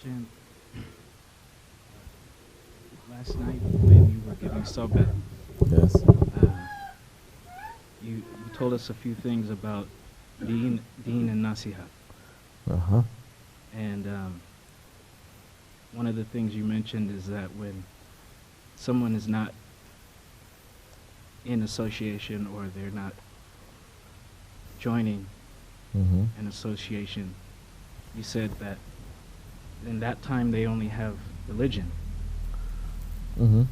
mentioned last night when you were giving Sobet, Yes. you told us a few things about Deen and Nasihat. Uh-huh. And one of the things you mentioned is that when someone is not in association or they're not joining Mm-hmm. an association, you said that in that time they only have religion. Mm-hmm.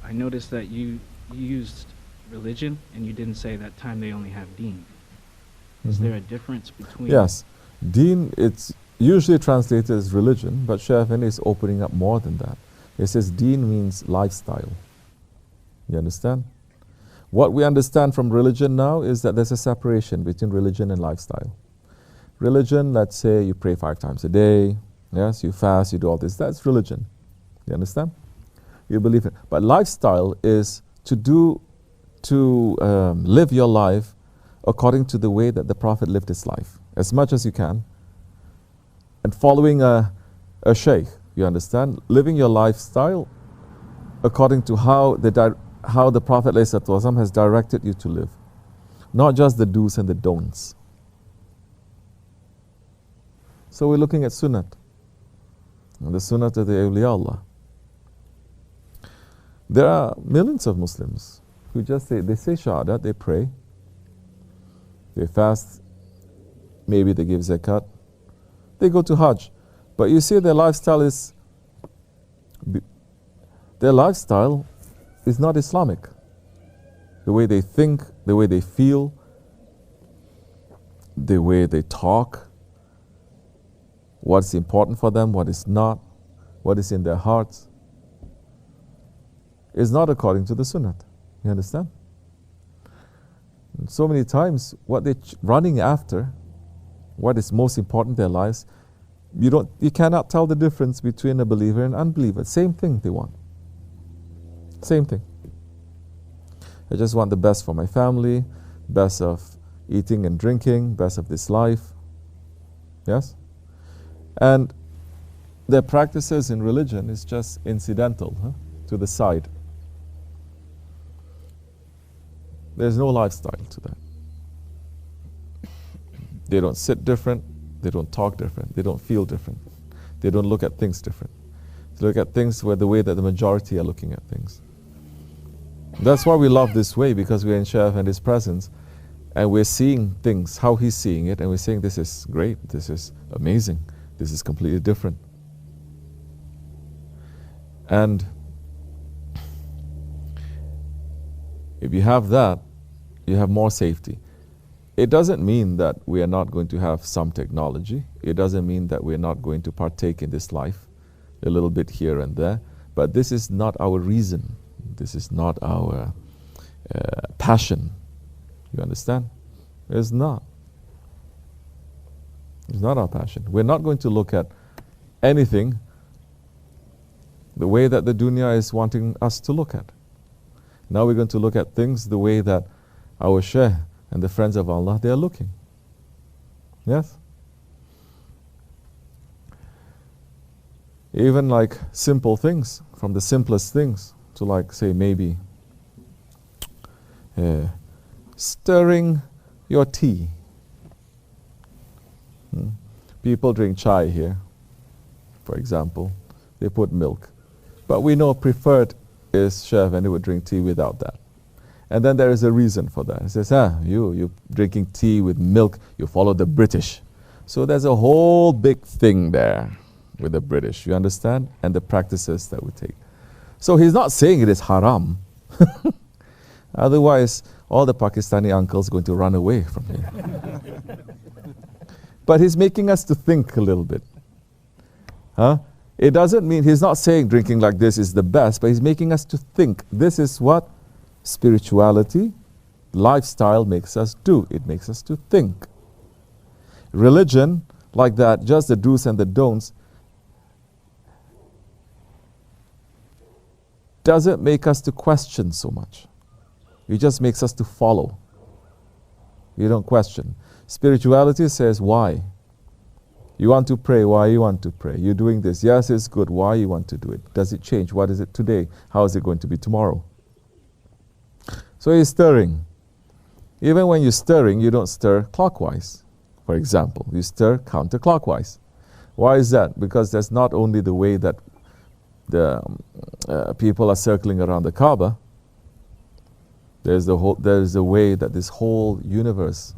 I noticed that you used religion and you didn't say that time they only have Deen. Is there a difference between... Yes. Deen, it's usually translated as religion, but Shaykh Efendi is opening up more than that. It says Deen means lifestyle. You understand? What we understand from religion now is that there's a separation between religion and lifestyle. Religion, let's say you pray 5 times a day, yes, you fast, you do all this, that's religion. You understand? You believe it. But lifestyle is to live your life according to the way that the Prophet lived his life, as much as you can, and following a Shaykh, you understand? Living your lifestyle according to how the Prophet ﷺ has directed you to live. Not just the do's and the don'ts. So we're looking at sunnat, and the sunnat of the awliya Allah. There are millions of Muslims who just say shahadat, they pray, they fast, maybe they give zakat, they go to Hajj. But you see their lifestyle is not Islamic. The way they think, the way they feel, the way they talk, what's important for them, what is not, what is in their hearts, is not according to the sunnah. You understand? And so many times what they're running after, what is most important in their lives, you cannot tell the difference between a believer and unbeliever. Same thing they want. Same thing. I just want the best for my family, best of eating and drinking, best of this life. Yes? And their practices in religion is just incidental, to the side. There's no lifestyle to that. They don't sit different, they don't talk different, they don't feel different, they don't look at things different. They look at things the way that the majority are looking at things. That's why we love this way, because we're in Shaykh and his presence, and we're seeing things, how he's seeing it, and we're saying this is great, this is amazing, this is completely different. And if you have that, you have more safety. It doesn't mean that we are not going to have some technology. It doesn't mean that we're not going to partake in this life a little bit here and there. But this is not our reason. This is not our passion. You understand? It's not. It's not our passion. We're not going to look at anything the way that the dunya is wanting us to look at. Now we're going to look at things the way that our Shaykh and the friends of Allah, they are looking. Yes? Even like simple things, from the simplest things to like, say, maybe stirring your tea. People drink chai here, for example. They put milk. But we know preferred is Shaykh, and they would drink tea without that. And then there is a reason for that. He says, you're drinking tea with milk, you follow the British. So there's a whole big thing there with the British, you understand? And the practices that we take. So he's not saying it is haram. Otherwise, all the Pakistani uncles are going to run away from here. But he's making us to think a little bit. It doesn't mean, he's not saying drinking like this is the best, but he's making us to think. This is what spirituality, lifestyle makes us do. It makes us to think. Religion, like that, just the do's and the don'ts, doesn't make us to question so much. It just makes us to follow. You don't question. Spirituality says why. You want to pray, why you want to pray? You're doing this, yes, it's good, why you want to do it? Does it change? What is it today? How is it going to be tomorrow? So you're stirring. Even when you're stirring, you don't stir clockwise. For example, you stir counterclockwise. Why is that? Because that's not only the way that the people are circling around the Kaaba. There's a way that this whole universe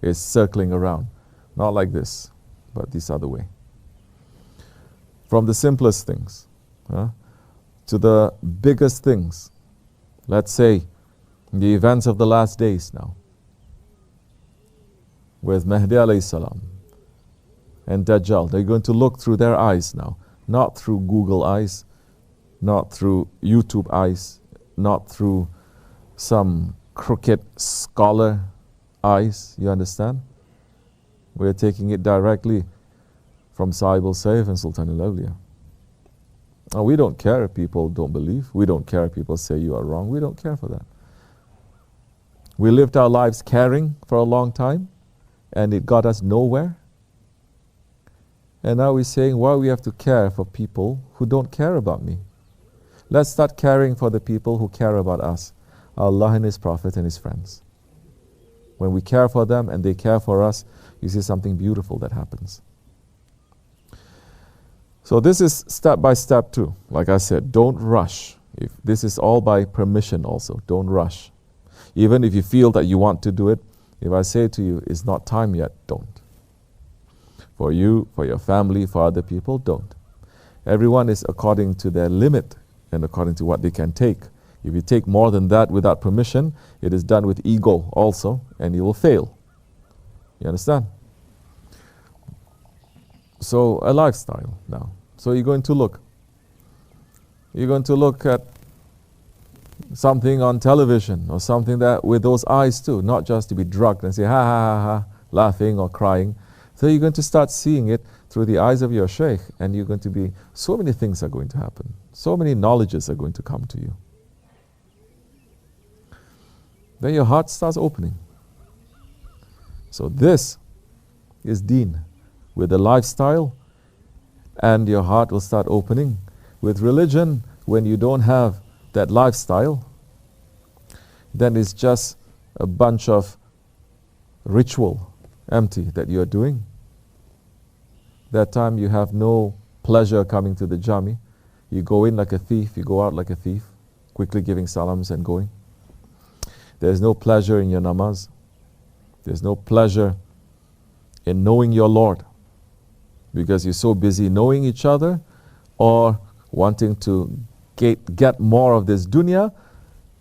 is circling around. Not like this, but this other way. From the simplest things to the biggest things. Let's say the events of the last days now, with Mahdi alayhi salam and Dajjal. They're going to look through their eyes now, not through Google eyes, not through YouTube eyes, not through some crooked scholar eyes. You understand? We're taking it directly from SahibulSaif and Sultan al-Awliya. And we don't care if people don't believe. We don't care if people say you are wrong. We don't care for that. We lived our lives caring for a long time, and it got us nowhere. And now we're saying, why we have to care for people who don't care about me? Let's start caring for the people who care about us, Allah and His Prophet and His friends. When we care for them and they care for us, you see something beautiful that happens. So this is step by step too. Like I said, don't rush. If this is all by permission also, don't rush. Even if you feel that you want to do it, if I say to you, it's not time yet, don't. For you, for your family, for other people, don't. Everyone is according to their limit and according to what they can take. If you take more than that without permission, it is done with ego also, and you will fail. You understand? So a lifestyle now. So you're going to look. You're going to look at something on television or something that with those eyes too, not just to be drugged and say ha ha ha ha, laughing or crying. So you're going to start seeing it through the eyes of your Shaykh, and you're going to be, so many things are going to happen. So many knowledges are going to come to you. Then your heart starts opening. So this is Deen. With the lifestyle, and your heart will start opening. With religion, when you don't have that lifestyle, then it's just a bunch of ritual, empty, that you're doing. That time you have no pleasure coming to the jami. You go in like a thief, you go out like a thief, quickly giving salams and going. There's no pleasure in your namaz. There's no pleasure in knowing your Lord, because you're so busy knowing each other or wanting to get more of this dunya,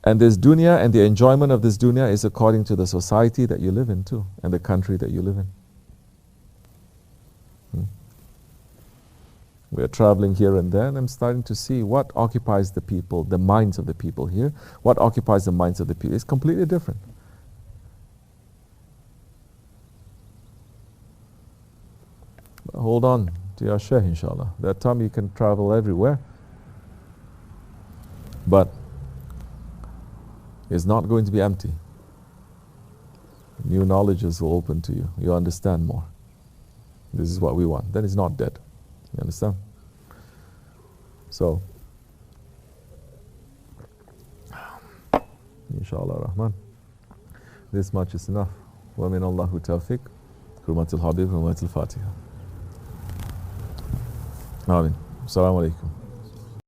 and the enjoyment of this dunya is according to the society that you live in too, and the country that you live in. We're traveling here and there, and I'm starting to see what occupies the people, the minds of the people here. What occupies the minds of the people is completely different. Hold on to your Shaykh, inshallah. That time you can travel everywhere. But it's not going to be empty. New knowledges will open to you. You understand more. This is what we want. Then it's not dead. You understand? So, inshallah Rahman, this much is enough. Wa min Allahu tawfiq. Hurmatul Habib, Hurmatul Fatiha. Amin. Assalamu alaikum.